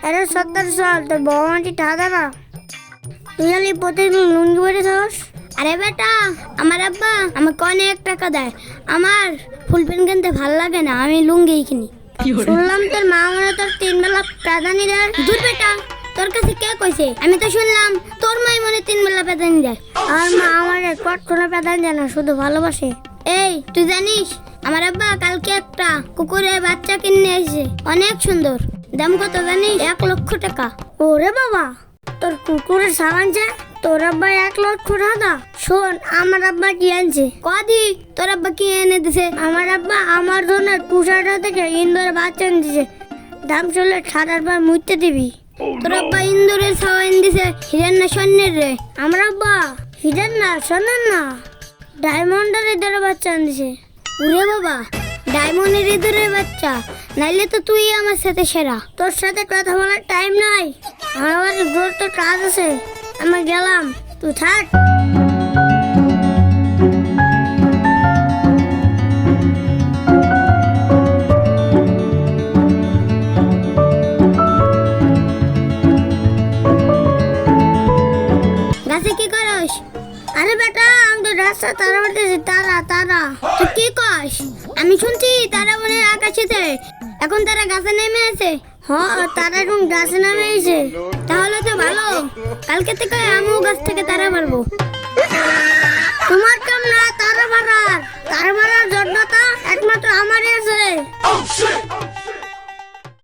আরে 17 সাল তোর বাবা মাটি টাকা না তুই খালি প্রতিদিন লুঙ্গি পরে থাকস। আরে বেটা, আমার আব্বা আমাকে অনেক টাকা দেয়, আমার ফুল প্যান্ট কিনতে ভালো লাগে না, আমি লুঙ্গি কিনি। শুনলাম তোর মা মনে তোর 3 বেলা প্রাধানি দেয়। দূর বেটা, তোর কাছে কে কইছে? আমি তো শুনলাম তোর মাই মনে 3 বেলা প্রাধানি দেয়। আর মা আমার কখনো প্রাধানি দেয় না, শুধু ভালোবাসে। এই তুই জানিস আমার আব্বা কালকে একটা কুকুরের বাচ্চা কিনে এসেছে, অনেক সুন্দর। দাম কত জানিস? 1 লক্ষ টাকা। ওরে বাবা, তোর কুকুরের সামান যে তোর আব্বা 1 লক্ষ টাকা। শোন আমার আব্বা কি আনছে কদি, তোর আব্বা কি এনে দিছে? আমার আব্বা আমার জন্য টুসাটা থেকে ইন্দুরের বাচ্চা এনে দিছে, দাম চলে 7-8 মুইতে দিবি। তোর আব্বা ইন্দুরের ছাওয়া এনে দিছে হিরেন না স্বর্ণের রে? আমার আব্বা হিরেন না স্বর্ণের না, ডায়মন্ডের ইঁদুরের বাচ্চা এনে দিছে। ওরে বাবা, ডায়মন্ডের ইঁদুরের বাচ্চা, নাইলে তো তুই আমার সাথে সেরা। তোর সাথে কথা বলার টাইম নাই, আমার গুরুত্ব কাজ আছে, আমি গেলাম, তুই থাক। গাছে কি করস? আরে বেটা, আমি তো রাস্তা তারা বলতেছি, তারা তারা। তুই কি কস? আমি শুনছি তারা মনে হয় আকাশেতে, এখন তারা গাছে নেমে আছে। হ্যাঁ, তারা এখন গাছে নেমে এসে, তাহলে তো ভালো, কালকে থেকে আমিও গাছ থেকে তারা মারবো। তোমার কাম না তারা মারার, তারা মারার যোগ্যতা একমাত্র আমারই আছে।